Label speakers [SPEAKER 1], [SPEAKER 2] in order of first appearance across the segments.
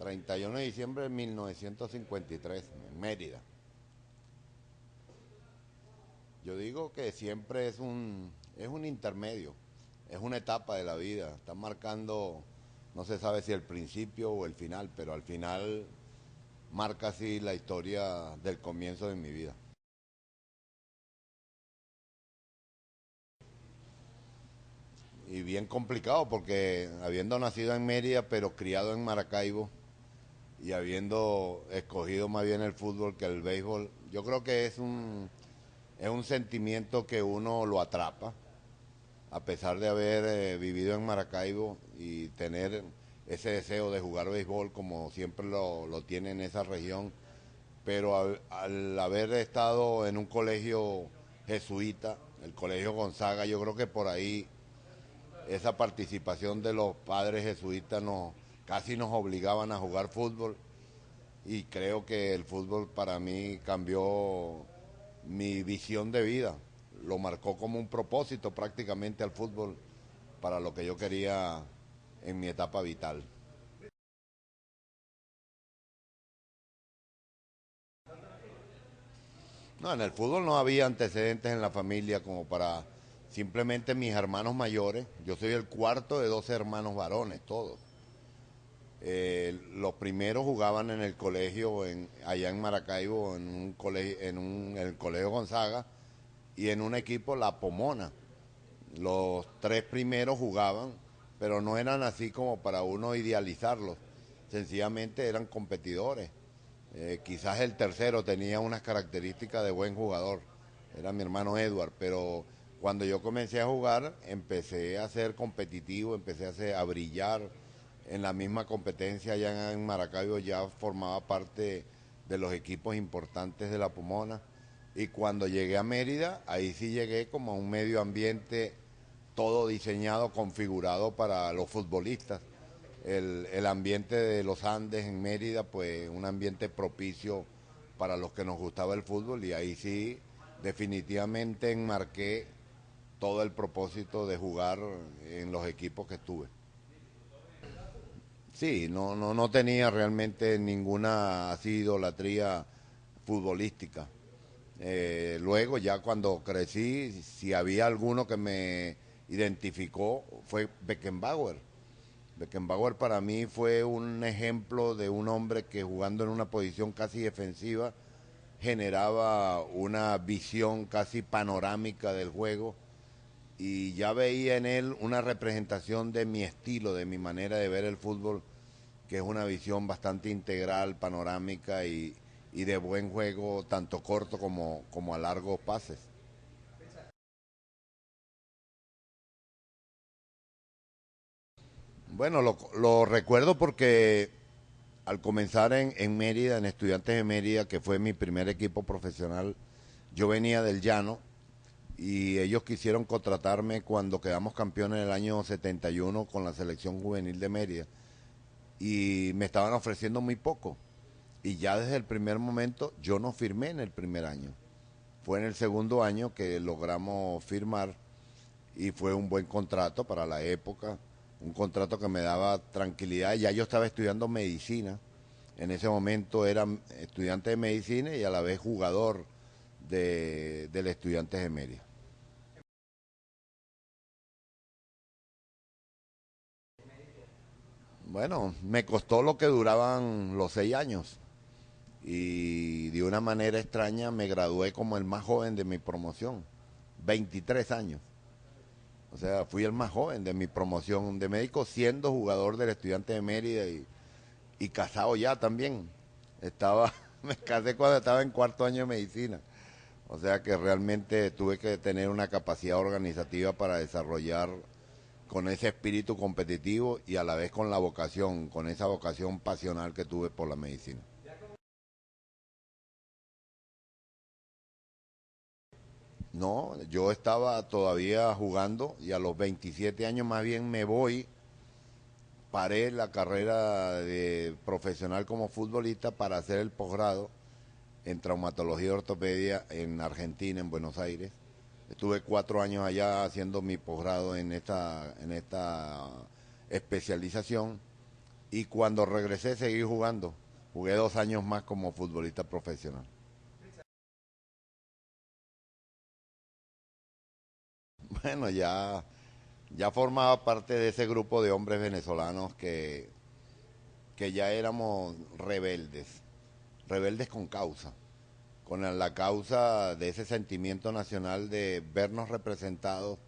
[SPEAKER 1] 31 de diciembre de 1953, en Mérida. Yo digo que siempre es un intermedio, es una etapa de la vida. Está marcando, no se sabe si el principio o el final, pero al final marca así la historia del comienzo de mi vida. Y bien complicado porque habiendo nacido en Mérida pero criado en Maracaibo y habiendo escogido más bien el fútbol que el béisbol, yo creo que es un sentimiento que uno lo atrapa, a pesar de haber vivido en Maracaibo y tener ese deseo de jugar béisbol como siempre lo tiene en esa región, pero al haber estado en un colegio jesuita, el Colegio Gonzaga, yo creo que por ahí esa participación de los padres jesuitas casi nos obligaban a jugar fútbol y creo que el fútbol para mí cambió mi visión de vida, lo marcó como un propósito prácticamente al fútbol para lo que yo quería en mi etapa vital. No, en el fútbol no había antecedentes en la familia como para simplemente mis hermanos mayores. Yo soy el cuarto de 12 hermanos varones, todos. Los primeros jugaban en el colegio, allá en Maracaibo, en el colegio Gonzaga y en un equipo La Pomona. Los tres primeros jugaban, pero no eran así como para uno idealizarlos. Sencillamente eran competidores. Quizás el tercero tenía unas características de buen jugador, era mi hermano Edward, pero cuando yo comencé a jugar empecé a ser competitivo, a brillar en la misma competencia allá en Maracaibo, ya formaba parte de los equipos importantes de la Pomona y cuando llegué a Mérida, ahí sí llegué como a un medio ambiente todo diseñado, configurado para los futbolistas. El ambiente de los Andes en Mérida, pues un ambiente propicio para los que nos gustaba el fútbol y ahí sí definitivamente enmarqué todo el propósito de jugar en los equipos que estuve. Sí, no tenía realmente ninguna así idolatría futbolística. Luego ya cuando crecí, si había alguno que me identificó fue Beckenbauer. Beckenbauer para mí fue un ejemplo de un hombre que jugando en una posición casi defensiva generaba una visión casi panorámica del juego y ya veía en él una representación de mi estilo, de mi manera de ver el fútbol, que es una visión bastante integral, panorámica y de buen juego, tanto corto como a largos pases. Bueno, lo recuerdo porque al comenzar en Mérida, en Estudiantes de Mérida, que fue mi primer equipo profesional, yo venía del llano y ellos quisieron contratarme cuando quedamos campeones en el año 71 con la selección juvenil de Mérida y me estaban ofreciendo muy poco. Y ya desde el primer momento yo no firmé en el primer año. Fue en el segundo año que logramos firmar y fue un buen contrato para la época, un contrato que me daba tranquilidad. Ya yo estaba estudiando medicina, en ese momento era estudiante de medicina y a la vez jugador del Estudiantes de Mérida. Bueno, me costó lo que duraban los 6 años y de una manera extraña me gradué como el más joven de mi promoción, 23 años. O sea, fui el más joven de mi promoción de médico siendo jugador del Estudiante de Mérida y casado ya también. Me casé cuando estaba en cuarto año de medicina. O sea que realmente tuve que tener una capacidad organizativa para desarrollar con ese espíritu competitivo y a la vez con la vocación, con esa vocación pasional que tuve por la medicina. No, yo estaba todavía jugando y a los 27 años más bien me voy, paré la carrera de profesional como futbolista para hacer el posgrado en traumatología y ortopedia en Argentina, en Buenos Aires. Estuve 4 años allá haciendo mi posgrado en esta especialización y cuando regresé seguí jugando. Jugué 2 años más como futbolista profesional. Bueno, ya formaba parte de ese grupo de hombres venezolanos que ya éramos rebeldes, rebeldes con causa, con la causa de ese sentimiento nacional de vernos representados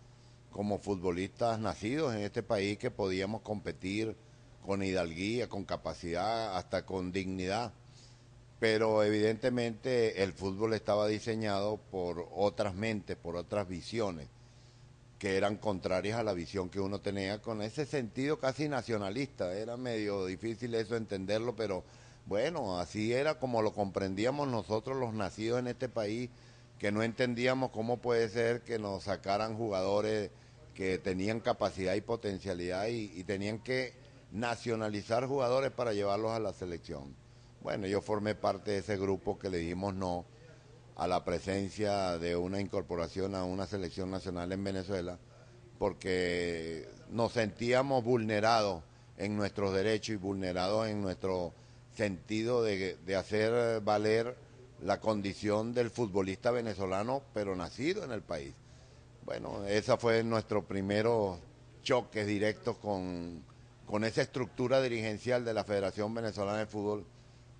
[SPEAKER 1] como futbolistas nacidos en este país que podíamos competir con hidalguía, con capacidad, hasta con dignidad. Pero evidentemente el fútbol estaba diseñado por otras mentes, por otras visiones que eran contrarias a la visión que uno tenía, con ese sentido casi nacionalista. Era medio difícil eso entenderlo, pero bueno, así era como lo comprendíamos nosotros los nacidos en este país, que no entendíamos cómo puede ser que nos sacaran jugadores que tenían capacidad y potencialidad y tenían que nacionalizar jugadores para llevarlos a la selección. Bueno, yo formé parte de ese grupo que le dijimos no a la presencia de una incorporación a una selección nacional en Venezuela, porque nos sentíamos vulnerados en nuestros derechos y vulnerados en nuestro sentido de hacer valer la condición del futbolista venezolano, pero nacido en el país. Bueno, esa fue nuestro primero choques directos con esa estructura dirigencial de la Federación Venezolana de Fútbol,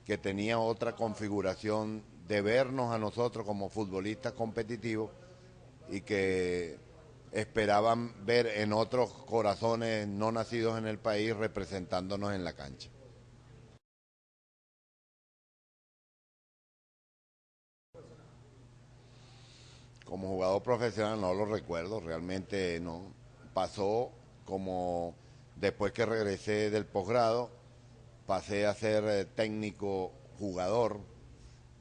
[SPEAKER 1] que tenía otra configuración de vernos a nosotros como futbolistas competitivos y que esperaban ver en otros corazones no nacidos en el país representándonos en la cancha. Como jugador profesional no lo recuerdo, realmente no. Pasó como después que regresé del posgrado, pasé a ser técnico jugador,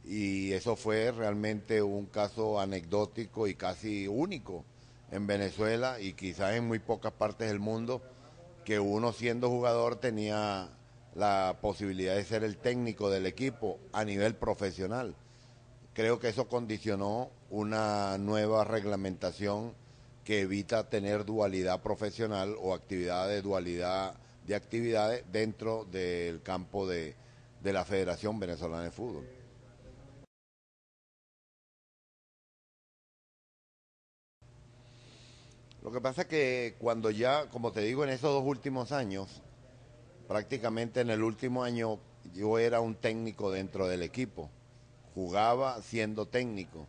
[SPEAKER 1] y eso fue realmente un caso anecdótico y casi único en Venezuela y quizás en muy pocas partes del mundo, que uno siendo jugador tenía la posibilidad de ser el técnico del equipo a nivel profesional. Creo que eso condicionó una nueva reglamentación que evita tener dualidad profesional o actividad de dualidad de actividades dentro del campo de la Federación Venezolana de Fútbol. Lo que pasa es que cuando ya, como te digo, en esos 2 últimos años, prácticamente en el último año yo era un técnico dentro del equipo, jugaba siendo técnico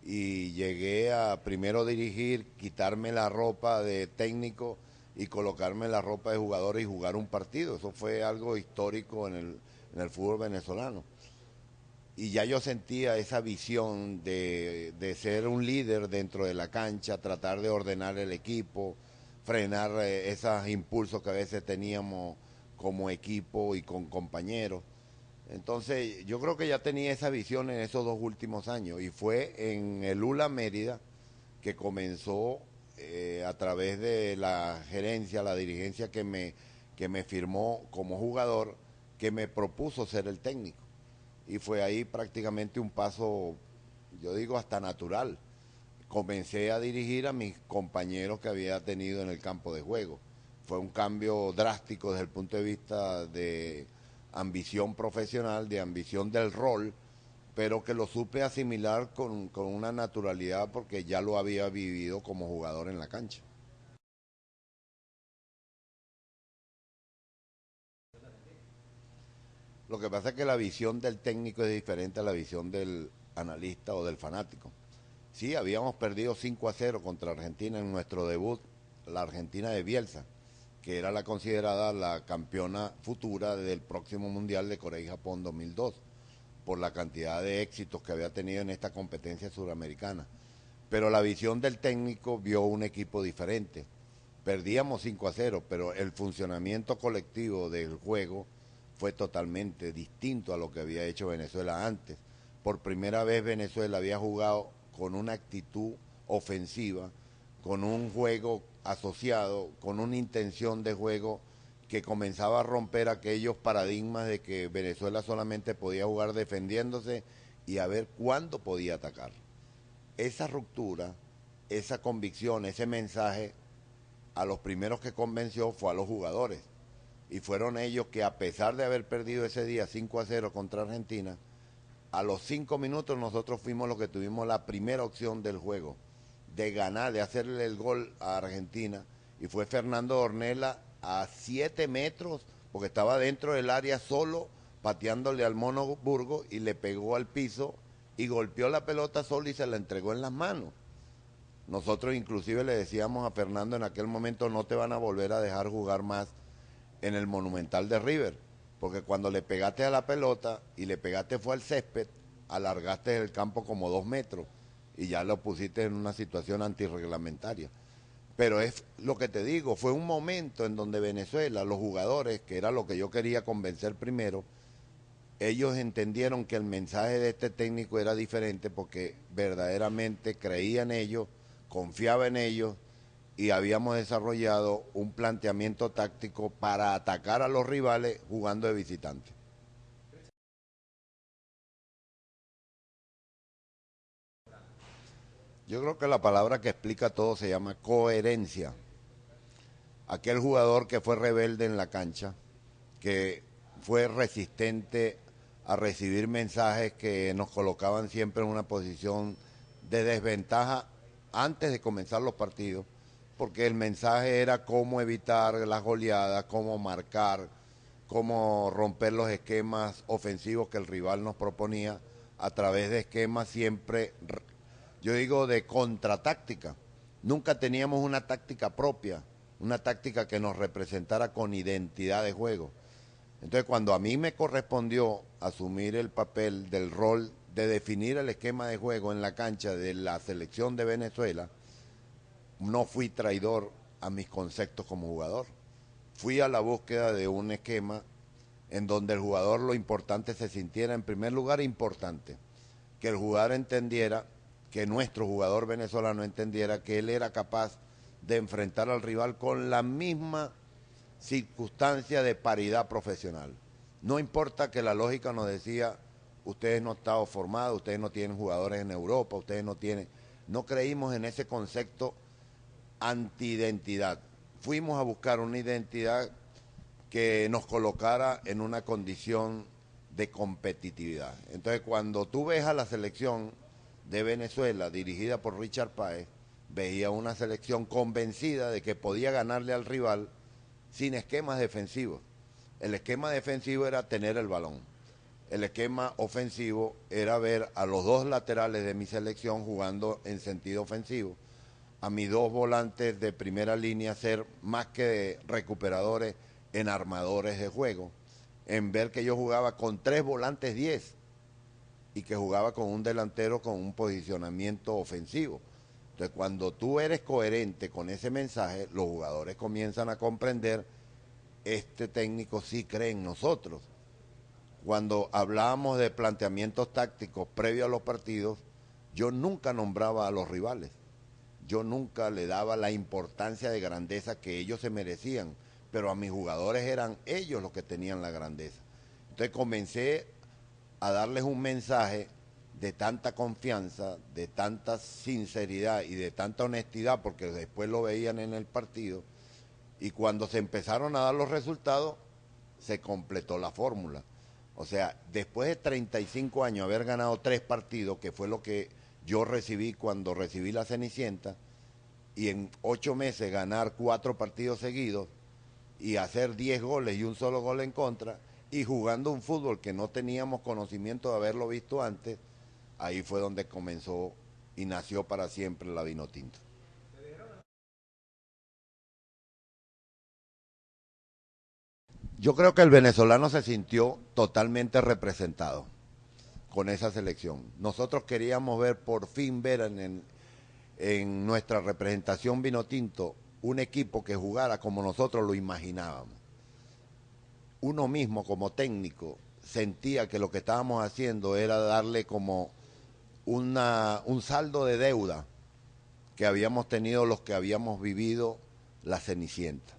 [SPEAKER 1] y llegué a primero dirigir, quitarme la ropa de técnico y colocarme la ropa de jugador y jugar un partido. Eso fue algo histórico en el fútbol venezolano. Y ya yo sentía esa visión de ser un líder dentro de la cancha, tratar de ordenar el equipo, frenar esos impulsos que a veces teníamos como equipo y con compañeros. Entonces yo creo que ya tenía esa visión en esos 2 últimos años y fue en el ULA Mérida que comenzó a través de la gerencia, la dirigencia que me firmó como jugador, que me propuso ser el técnico. Y fue ahí prácticamente un paso, yo digo, hasta natural. Comencé a dirigir a mis compañeros que había tenido en el campo de juego. Fue un cambio drástico desde el punto de vista de ambición profesional, de ambición del rol, pero que lo supe asimilar con una naturalidad porque ya lo había vivido como jugador en la cancha. Lo que pasa es que la visión del técnico es diferente a la visión del analista o del fanático. Sí, habíamos perdido 5-0 contra Argentina en nuestro debut, la Argentina de Bielsa, que era la considerada la campeona futura del próximo Mundial de Corea y Japón 2002, por la cantidad de éxitos que había tenido en esta competencia suramericana. Pero la visión del técnico vio un equipo diferente. Perdíamos 5-0, pero el funcionamiento colectivo del juego fue totalmente distinto a lo que había hecho Venezuela antes. Por primera vez Venezuela había jugado con una actitud ofensiva, con un juego asociado, con una intención de juego que comenzaba a romper aquellos paradigmas de que Venezuela solamente podía jugar defendiéndose y a ver cuándo podía atacar. Esa ruptura, esa convicción, ese mensaje, a los primeros que convenció fue a los jugadores. Y fueron ellos que, a pesar de haber perdido ese día 5-0 contra Argentina, a los 5 minutos nosotros fuimos los que tuvimos la primera opción del juego, de ganar, de hacerle el gol a Argentina. Y fue Fernando Ornella a 7 metros, porque estaba dentro del área solo, pateándole al Mono Burgos, y le pegó al piso y golpeó la pelota solo y se la entregó en las manos. Nosotros inclusive le decíamos a Fernando en aquel momento: no te van a volver a dejar jugar más en el Monumental de River, porque cuando le pegaste a la pelota y le pegaste fue al césped, alargaste el campo como 2 metros y ya lo pusiste en una situación antirreglamentaria. Pero es lo que te digo, fue un momento en donde Venezuela, los jugadores, que era lo que yo quería convencer primero, ellos entendieron que el mensaje de este técnico era diferente, porque verdaderamente creía en ellos, confiaba en ellos, y habíamos desarrollado un planteamiento táctico para atacar a los rivales jugando de visitante. Yo creo que la palabra que explica todo se llama coherencia. Aquel jugador que fue rebelde en la cancha, que fue resistente a recibir mensajes que nos colocaban siempre en una posición de desventaja antes de comenzar los partidos, porque el mensaje era cómo evitar las goleadas, cómo marcar, cómo romper los esquemas ofensivos que el rival nos proponía a través de esquemas siempre, yo digo, de contratáctica. Nunca teníamos una táctica propia, una táctica que nos representara con identidad de juego. Entonces, cuando a mí me correspondió asumir el papel del rol de definir el esquema de juego en la cancha de la selección de Venezuela, no fui traidor a mis conceptos como jugador. Fui a la búsqueda de un esquema en donde el jugador, lo importante, se sintiera en primer lugar importante, que el jugador entendiera, que nuestro jugador venezolano entendiera que él era capaz de enfrentar al rival con la misma circunstancia de paridad profesional. No importa que la lógica nos decía: ustedes no están formados, ustedes no tienen jugadores en Europa, ustedes no tienen... No creímos en ese concepto anti-identidad. Fuimos a buscar una identidad que nos colocara en una condición de competitividad. Entonces, cuando tú ves a la selección de Venezuela dirigida por Richard Páez, veía una selección convencida de que podía ganarle al rival sin esquemas defensivos. El esquema defensivo era tener el balón. El esquema ofensivo era ver a los dos laterales de mi selección jugando en sentido ofensivo, a mis dos volantes de primera línea ser más que recuperadores, en armadores de juego, en ver que yo jugaba con 3 volantes 10 y que jugaba con un delantero con un posicionamiento ofensivo. Entonces, cuando tú eres coherente con ese mensaje, los jugadores comienzan a comprender: este técnico sí cree en nosotros. Cuando hablábamos de planteamientos tácticos previo a los partidos, yo nunca nombraba a los rivales. Yo nunca le daba la importancia de grandeza que ellos se merecían, pero a mis jugadores eran ellos los que tenían la grandeza. Entonces comencé a darles un mensaje de tanta confianza, de tanta sinceridad y de tanta honestidad, porque después lo veían en el partido, y cuando se empezaron a dar los resultados, se completó la fórmula. O sea, después de 35 años haber ganado 3 partidos, que fue lo que yo recibí cuando recibí la Cenicienta, y en 8 meses ganar 4 partidos seguidos y hacer 10 goles y un solo gol en contra, y jugando un fútbol que no teníamos conocimiento de haberlo visto antes, ahí fue donde comenzó y nació para siempre la Vinotinto. Yo creo que el venezolano se sintió totalmente representado con esa selección. Nosotros queríamos ver, por fin ver en nuestra representación Vinotinto, un equipo que jugara como nosotros lo imaginábamos. Uno mismo como técnico sentía que lo que estábamos haciendo era darle como un saldo de deuda que habíamos tenido los que habíamos vivido la Cenicienta,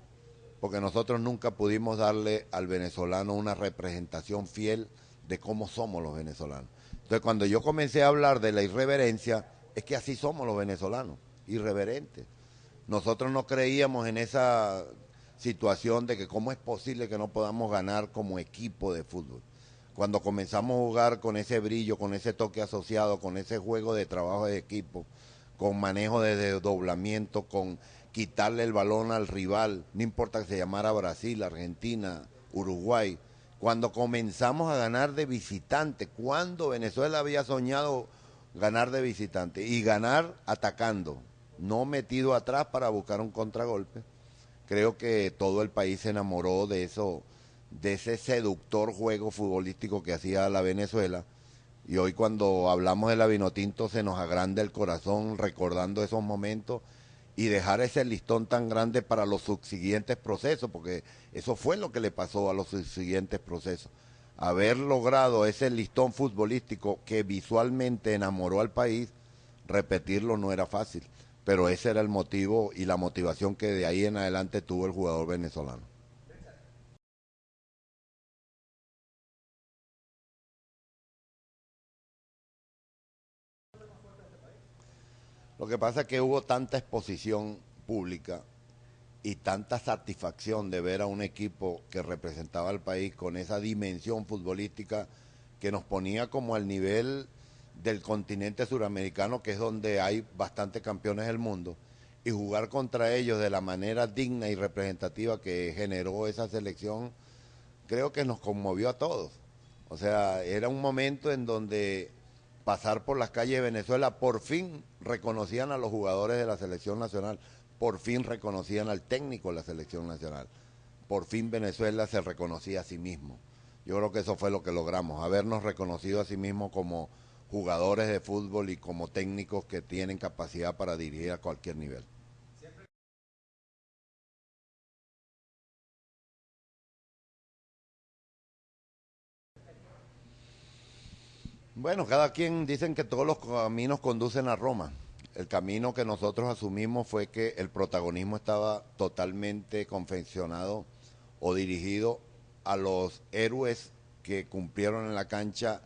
[SPEAKER 1] porque nosotros nunca pudimos darle al venezolano una representación fiel de cómo somos los venezolanos. Entonces, cuando yo comencé a hablar de la irreverencia, es que así somos los venezolanos, irreverentes. Nosotros no creíamos en esa situación de que cómo es posible que no podamos ganar como equipo de fútbol. Cuando comenzamos a jugar con ese brillo, con ese toque asociado, con ese juego de trabajo de equipo, con manejo de desdoblamiento, con quitarle el balón al rival, no importa que se llamara Brasil, Argentina, Uruguay, cuando comenzamos a ganar de visitante, cuando Venezuela había soñado ganar de visitante y ganar atacando, no metido atrás para buscar un contragolpe, creo que todo el país se enamoró de eso, de ese seductor juego futbolístico que hacía la Venezuela. Y hoy cuando hablamos de la Vinotinto se nos agranda el corazón recordando esos momentos y dejar ese listón tan grande para los subsiguientes procesos, porque eso fue lo que le pasó a los subsiguientes procesos. Haber logrado ese listón futbolístico que visualmente enamoró al país, repetirlo no era fácil, pero ese era el motivo y la motivación que de ahí en adelante tuvo el jugador venezolano. Lo que pasa es que hubo tanta exposición pública y tanta satisfacción de ver a un equipo que representaba al país con esa dimensión futbolística que nos ponía como al nivel del continente suramericano, que es donde hay bastantes campeones del mundo, y jugar contra ellos de la manera digna y representativa que generó esa selección, creo que nos conmovió a todos. O sea, era un momento en donde pasar por las calles de Venezuela, por fin reconocían a los jugadores de la selección nacional, por fin reconocían al técnico de la selección nacional, por fin Venezuela se reconocía a sí mismo. Yo creo que eso fue lo que logramos, habernos reconocido a sí mismo como jugadores de fútbol y como técnicos que tienen capacidad para dirigir a cualquier nivel. Bueno, cada quien dicen que todos los caminos conducen a Roma. El camino que nosotros asumimos fue que el protagonismo estaba totalmente confeccionado o dirigido a los héroes que cumplieron en la cancha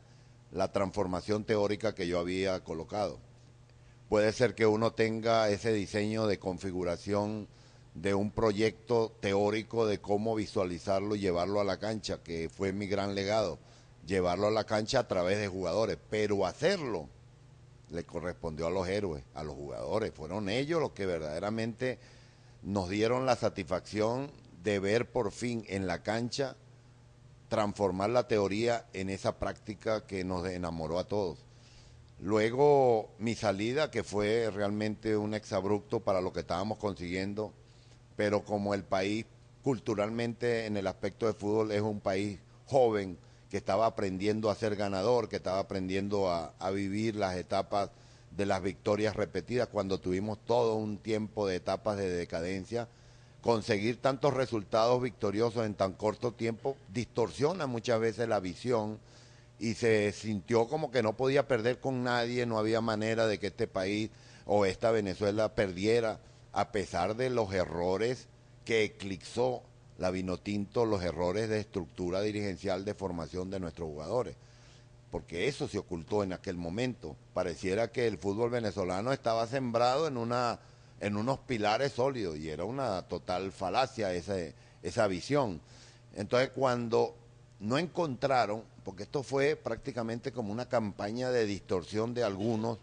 [SPEAKER 1] la transformación teórica que yo había colocado. Puede ser que uno tenga ese diseño de configuración de un proyecto teórico de cómo visualizarlo y llevarlo a la cancha, que fue mi gran legado, llevarlo a la cancha a través de jugadores, pero hacerlo le correspondió a los héroes, a los jugadores, fueron ellos los que verdaderamente nos dieron la satisfacción de ver por fin en la cancha transformar la teoría en esa práctica que nos enamoró a todos. Luego mi salida, que fue realmente un exabrupto para lo que estábamos consiguiendo, pero como el país culturalmente en el aspecto de fútbol es un país joven, que estaba aprendiendo a ser ganador, que estaba aprendiendo a vivir las etapas de las victorias repetidas, cuando tuvimos todo un tiempo de etapas de decadencia, conseguir tantos resultados victoriosos en tan corto tiempo distorsiona muchas veces la visión y se sintió como que no podía perder con nadie, no había manera de que este país o esta Venezuela perdiera, a pesar de los errores que eclipsó la Vinotinto, los errores de estructura dirigencial de formación de nuestros jugadores, porque eso se ocultó en aquel momento. Pareciera que el fútbol venezolano estaba sembrado en unos pilares sólidos y era una total falacia esa visión. Entonces cuando no encontraron, porque esto fue prácticamente como una campaña de distorsión de algunos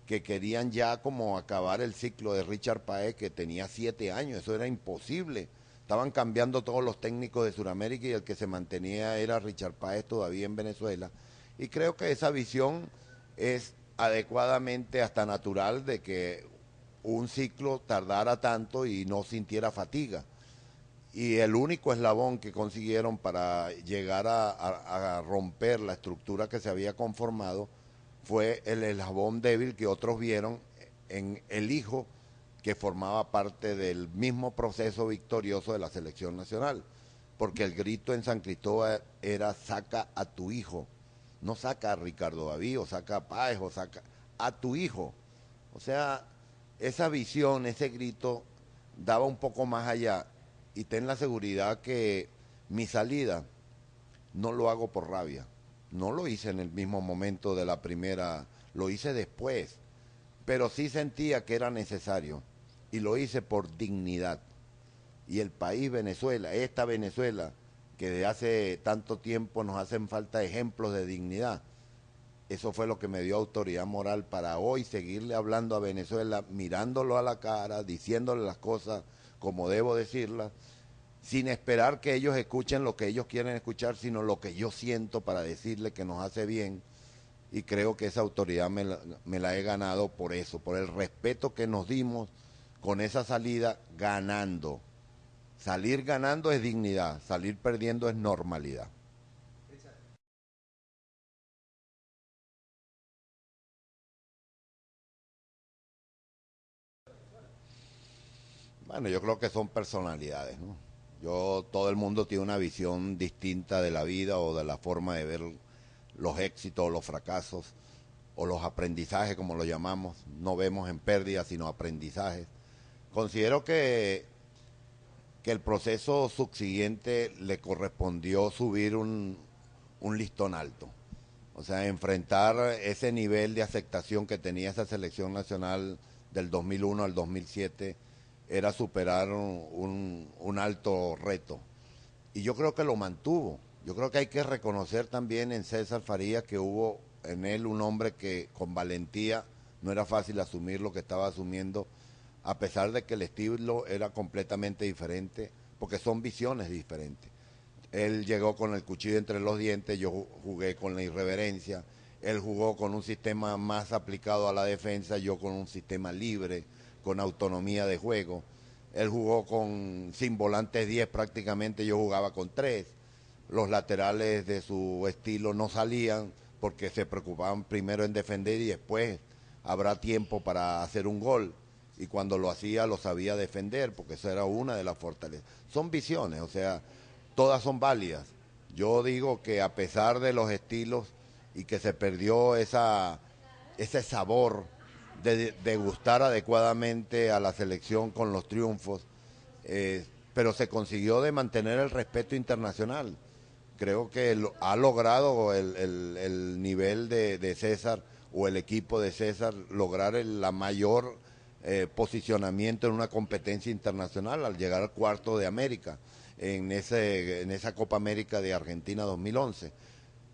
[SPEAKER 1] que querían ya como acabar el ciclo de Richard Páez, que tenía 7 años, eso era imposible. Estaban cambiando todos los técnicos de Sudamérica y el que se mantenía era Richard Páez todavía en Venezuela. Y creo que esa visión es adecuadamente hasta natural de que un ciclo tardara tanto y no sintiera fatiga. Y el único eslabón que consiguieron para llegar a romper la estructura que se había conformado fue el eslabón débil que otros vieron en el hijo que formaba parte del mismo proceso victorioso de la selección nacional. Porque el grito en San Cristóbal era saca a tu hijo, no saca a Ricardo David o saca a Páez o saca a tu hijo. O sea, esa visión, ese grito daba un poco más allá y ten la seguridad que mi salida no lo hago por rabia. No lo hice en el mismo momento de la primera, lo hice después, pero sí sentía que era necesario y lo hice por dignidad, Y el país Venezuela, esta Venezuela, que de hace tanto tiempo nos hacen falta ejemplos de dignidad, eso fue lo que me dio autoridad moral para hoy seguirle hablando a Venezuela, mirándolo a la cara, diciéndole las cosas como debo decirlas, sin esperar que ellos escuchen lo que ellos quieren escuchar, sino lo que yo siento para decirle que nos hace bien. Y creo que esa autoridad me la he ganado por eso, por el respeto que nos dimos con esa salida ganando. Salir ganando es dignidad, salir perdiendo es normalidad. Bueno, yo creo que son personalidades, ¿no? Todo el mundo tiene una visión distinta de la vida o de la forma de ver los éxitos o los fracasos o los aprendizajes, como lo llamamos. No vemos en pérdidas, sino aprendizajes. Considero que el proceso subsiguiente le correspondió subir un listón alto. O sea, enfrentar ese nivel de aceptación que tenía esa selección nacional del 2001 al 2007 era superar un alto reto. Y yo creo que lo mantuvo. Yo creo que hay que reconocer también en César Farías que hubo en él un hombre que con valentía no era fácil asumir lo que estaba asumiendo, a pesar de que el estilo era completamente diferente, porque son visiones diferentes. Él llegó con el cuchillo entre los dientes, yo jugué con la irreverencia, él jugó con un sistema más aplicado a la defensa, yo con un sistema libre, con autonomía de juego. Él jugó sin volantes 10 prácticamente, yo jugaba con 3. Los laterales de su estilo no salían porque se preocupaban primero en defender y después habrá tiempo para hacer un gol. Y cuando lo hacía lo sabía defender porque esa era una de las fortalezas. Son visiones, o sea, todas son válidas. Yo digo que a pesar de los estilos y que se perdió ese sabor de gustar adecuadamente a la selección con los triunfos, pero se consiguió de mantener el respeto internacional. Creo que ha logrado el nivel de César o el equipo de César lograr la mayor posicionamiento en una competencia internacional al llegar al cuarto de América en esa Copa América de Argentina 2011.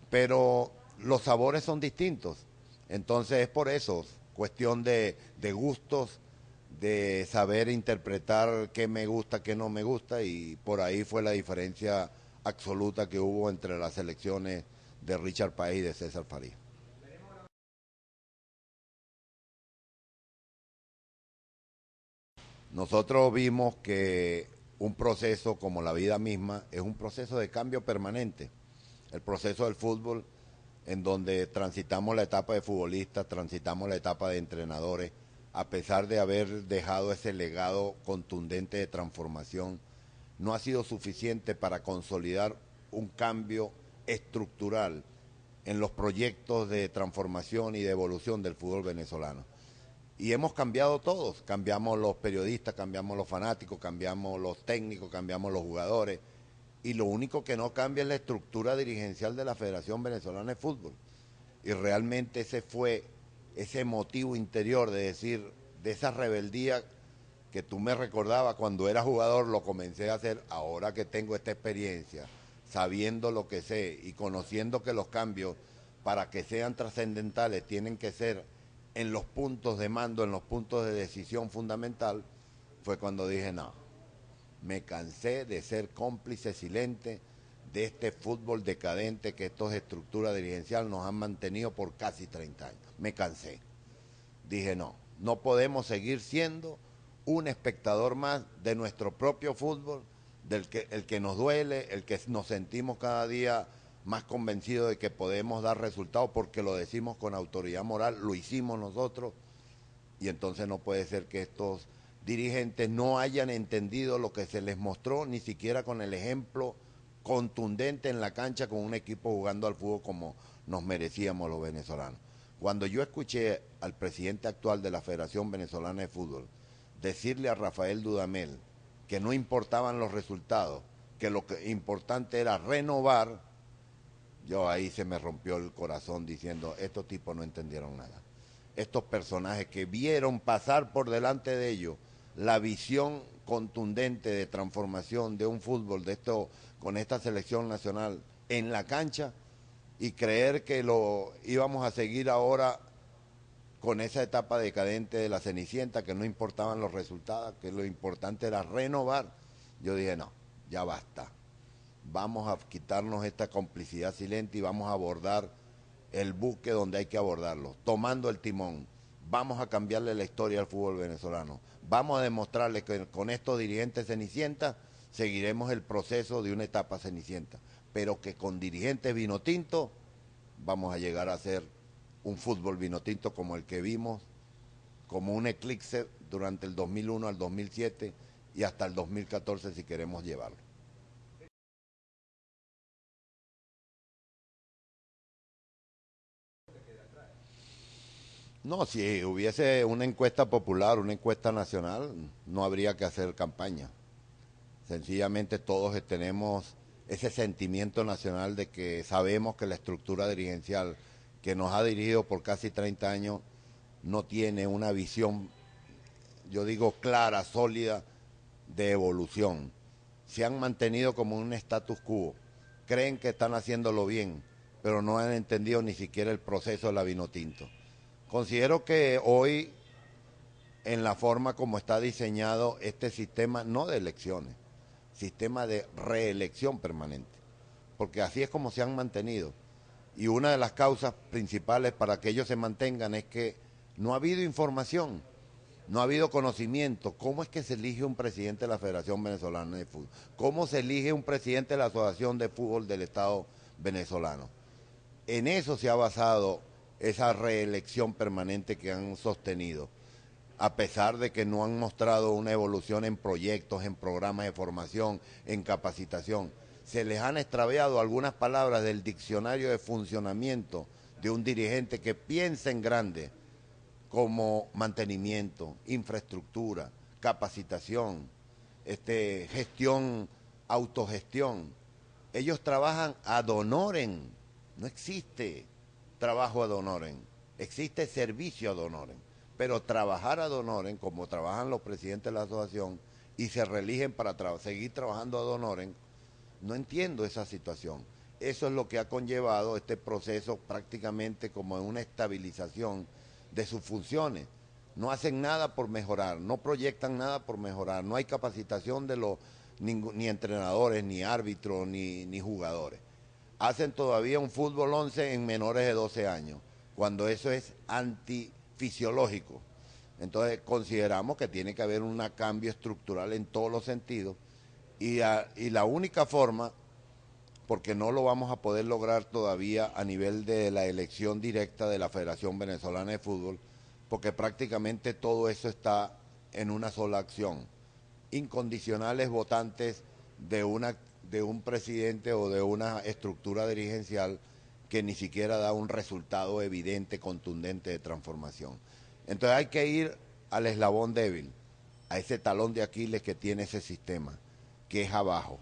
[SPEAKER 1] Pero los sabores son distintos. Entonces es por eso, cuestión de gustos, de saber interpretar qué me gusta, qué no me gusta, y por ahí fue la diferencia absoluta que hubo entre las elecciones de Richard Páez y de César Farías. Nosotros vimos que un proceso como la vida misma es un proceso de cambio permanente. El proceso del fútbol, en donde transitamos la etapa de futbolistas, transitamos la etapa de entrenadores, a pesar de haber dejado ese legado contundente de transformación, no ha sido suficiente para consolidar un cambio estructural en los proyectos de transformación y de evolución del fútbol venezolano. Y hemos cambiado todos, cambiamos los periodistas, cambiamos los fanáticos, cambiamos los técnicos, cambiamos los jugadores, y lo único que no cambia es la estructura dirigencial de la Federación Venezolana de Fútbol. Y realmente ese fue ese motivo interior de decir, de esa rebeldía que tú me recordabas cuando era jugador, lo comencé a hacer ahora que tengo esta experiencia, sabiendo lo que sé y conociendo que los cambios, para que sean trascendentales, tienen que ser en los puntos de mando, en los puntos de decisión fundamental, fue cuando dije, no, me cansé de ser cómplice silente de este fútbol decadente que estas estructuras dirigenciales nos han mantenido por casi 30 años. Me cansé. Dije, no, no podemos seguir siendo un espectador más de nuestro propio fútbol, el que nos duele, el que nos sentimos cada día más convencidos de que podemos dar resultados porque lo decimos con autoridad moral, lo hicimos nosotros, y entonces no puede ser que estos dirigentes no hayan entendido lo que se les mostró, ni siquiera con el ejemplo contundente en la cancha con un equipo jugando al fútbol como nos merecíamos los venezolanos. Cuando yo escuché al presidente actual de la Federación Venezolana de Fútbol decirle a Rafael Dudamel que no importaban los resultados, que lo que importante era renovar, yo ahí se me rompió el corazón diciendo, estos tipos no entendieron nada. Estos personajes que vieron pasar por delante de ellos la visión contundente de transformación de un fútbol de esto con esta selección nacional en la cancha y creer que lo íbamos a seguir ahora con esa etapa decadente de la Cenicienta, que no importaban los resultados, que lo importante era renovar. Yo dije, no, ya basta. Vamos a quitarnos esta complicidad silente y vamos a abordar el buque donde hay que abordarlo, tomando el timón. Vamos a cambiarle la historia al fútbol venezolano. Vamos a demostrarle que con estos dirigentes cenicientas seguiremos el proceso de una etapa cenicienta, pero que con dirigentes vinotinto vamos a llegar a ser un fútbol vinotinto como el que vimos, como un eclipse durante el 2001 al 2007 y hasta el 2014 si queremos llevarlo. No, si hubiese una encuesta popular, una encuesta nacional, no habría que hacer campaña. Sencillamente todos tenemos ese sentimiento nacional de que sabemos que la estructura dirigencial que nos ha dirigido por casi 30 años no tiene una visión, yo digo, clara, sólida de evolución. Se han mantenido como un status quo. Creen que están haciéndolo bien, pero no han entendido ni siquiera el proceso de la Vinotinto. Considero que hoy, en la forma como está diseñado este sistema, no de elecciones, sistema de reelección permanente, porque así es como se han mantenido. Y una de las causas principales para que ellos se mantengan es que no ha habido información, no ha habido conocimiento. ¿Cómo es que se elige un presidente de la Federación Venezolana de Fútbol? ¿Cómo se elige un presidente de la Asociación de Fútbol del Estado venezolano? En eso se ha basado esa reelección permanente que han sostenido, a pesar de que no han mostrado una evolución en proyectos, en programas de formación, en capacitación. Se les han extraviado algunas palabras del diccionario de funcionamiento de un dirigente que piensa en grande, como mantenimiento, infraestructura, capacitación, gestión, autogestión. Ellos trabajan ad honorem, no existe trabajo ad honorem, existe servicio ad honorem, pero trabajar ad honorem, como trabajan los presidentes de la asociación y se reeligen para seguir trabajando ad honorem, no entiendo esa situación. Eso es lo que ha conllevado este proceso prácticamente como una estabilización de sus funciones. No hacen nada por mejorar, no proyectan nada por mejorar, no hay capacitación de los ni entrenadores, ni árbitros, ni jugadores. Hacen todavía un fútbol 11 en menores de 12 años, cuando eso es antifisiológico. Entonces consideramos que tiene que haber un cambio estructural en todos los sentidos y la única forma, porque no lo vamos a poder lograr todavía a nivel de la elección directa de la Federación Venezolana de Fútbol, porque prácticamente todo eso está en una sola acción. Incondicionales votantes de un presidente o de una estructura dirigencial que ni siquiera da un resultado evidente, contundente de transformación. Entonces hay que ir al eslabón débil, a ese talón de Aquiles que tiene ese sistema, que es abajo,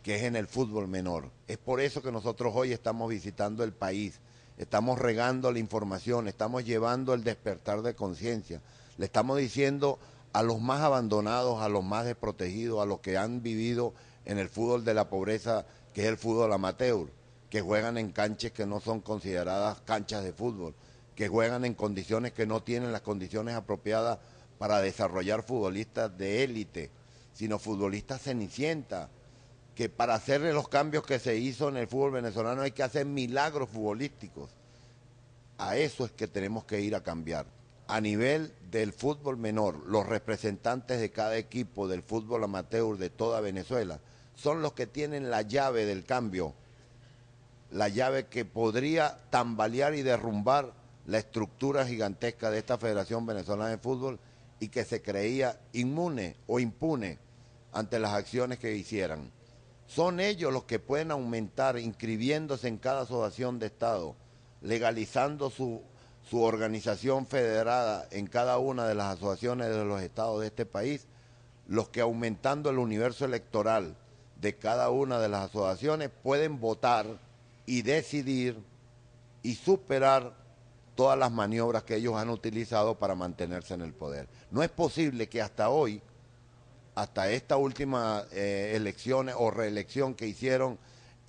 [SPEAKER 1] que es en el fútbol menor. Es por eso que nosotros hoy estamos visitando el país, estamos regando la información, estamos llevando el despertar de conciencia, le estamos diciendo a los más abandonados, a los más desprotegidos, a los que han vivido en el fútbol de la pobreza, que es el fútbol amateur, que juegan en canchas que no son consideradas canchas de fútbol, que juegan en condiciones que no tienen las condiciones apropiadas para desarrollar futbolistas de élite, sino futbolistas cenicientas, que para hacerle los cambios que se hizo en el fútbol venezolano hay que hacer milagros futbolísticos. A eso es que tenemos que ir a cambiar. A nivel del fútbol menor, los representantes de cada equipo del fútbol amateur de toda Venezuela son los que tienen la llave del cambio, la llave que podría tambalear y derrumbar la estructura gigantesca de esta Federación Venezolana de Fútbol y que se creía inmune o impune ante las acciones que hicieran. Son ellos los que pueden aumentar, inscribiéndose en cada asociación de Estado, legalizando su organización federada en cada una de las asociaciones de los estados de este país, los que aumentando el universo electoral de cada una de las asociaciones pueden votar y decidir y superar todas las maniobras que ellos han utilizado para mantenerse en el poder. No es posible que hasta hoy, hasta esta última elección o reelección que hicieron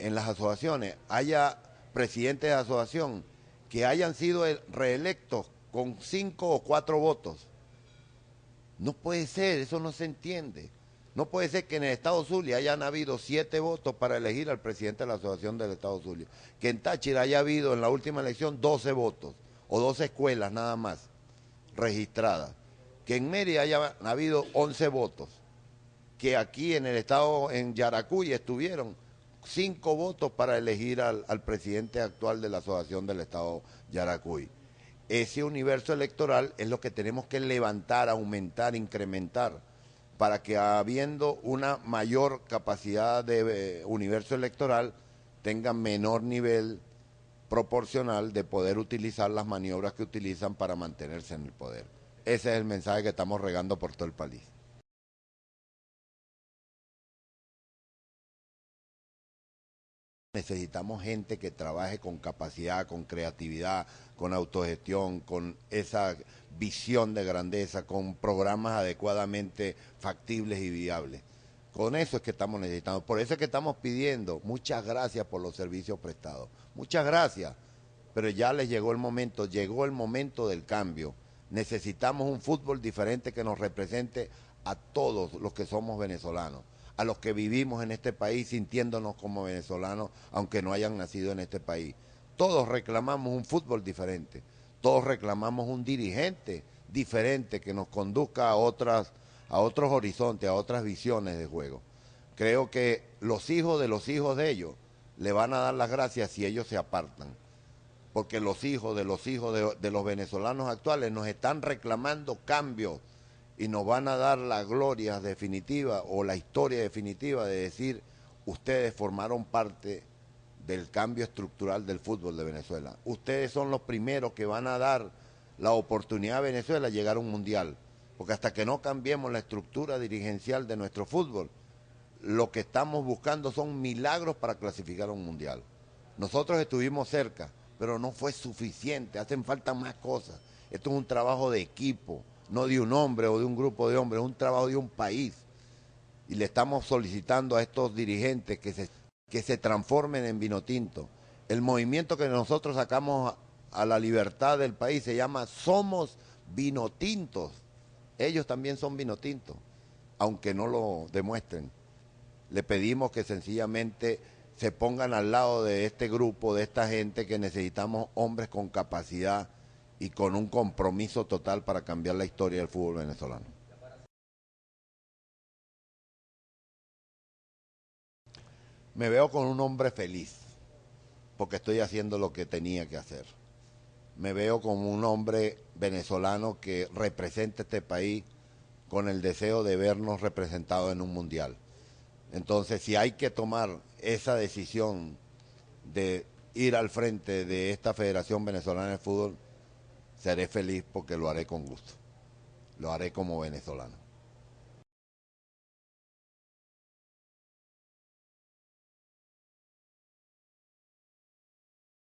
[SPEAKER 1] en las asociaciones, haya presidentes de asociación que hayan sido reelectos con 5 o 4 votos. No puede ser, eso no se entiende. No puede ser que en el Estado Zulia hayan habido 7 votos para elegir al presidente de la Asociación del Estado Zulia. Que en Táchira haya habido en la última elección 12 votos o 12 escuelas nada más registradas. Que en Mérida haya habido 11 votos. Que aquí en el estado, en Yaracuy, estuvieron 5 votos para elegir al presidente actual de la Asociación del Estado Yaracuy. Ese universo electoral es lo que tenemos que levantar, aumentar, incrementar, para que habiendo una mayor capacidad de universo electoral, tengan menor nivel proporcional de poder utilizar las maniobras que utilizan para mantenerse en el poder. Ese es el mensaje que estamos regando por todo el país. Necesitamos gente que trabaje con capacidad, con creatividad, con autogestión, con esa visión de grandeza, con programas adecuadamente factibles y viables. Con eso es que estamos necesitando. Por eso es que estamos pidiendo muchas gracias por los servicios prestados. Muchas gracias. Pero ya les llegó el momento del cambio. Necesitamos un fútbol diferente que nos represente a todos los que somos venezolanos, a los que vivimos en este país sintiéndonos como venezolanos, aunque no hayan nacido en este país. Todos reclamamos un fútbol diferente, todos reclamamos un dirigente diferente que nos conduzca a otros horizontes, a otras visiones de juego. Creo que los hijos de ellos le van a dar las gracias si ellos se apartan, porque los hijos de los venezolanos actuales nos están reclamando cambios y nos van a dar la gloria definitiva o la historia definitiva de decir, ustedes formaron parte del cambio estructural del fútbol de Venezuela. Ustedes son los primeros que van a dar la oportunidad a Venezuela de llegar a un mundial, porque hasta que no cambiemos la estructura dirigencial de nuestro fútbol, lo que estamos buscando son milagros para clasificar a un mundial. Nosotros estuvimos cerca, pero no fue suficiente, hacen falta más cosas. Esto es un trabajo de equipo, no de un hombre o de un grupo de hombres, es un trabajo de un país. Y le estamos solicitando a estos dirigentes que se transformen en vino tinto. El movimiento que nosotros sacamos a la libertad del país se llama Somos Vinotintos. Ellos también son vinotintos, aunque no lo demuestren. Le pedimos que sencillamente se pongan al lado de este grupo, de esta gente, que necesitamos hombres con capacidad y con un compromiso total para cambiar la historia del fútbol venezolano. Me veo con un hombre feliz, porque estoy haciendo lo que tenía que hacer. Me veo como un hombre venezolano que representa este país con el deseo de vernos representados en un mundial. Entonces, si hay que tomar esa decisión de ir al frente de esta Federación Venezolana de Fútbol, seré feliz porque lo haré con gusto. Lo haré como venezolano.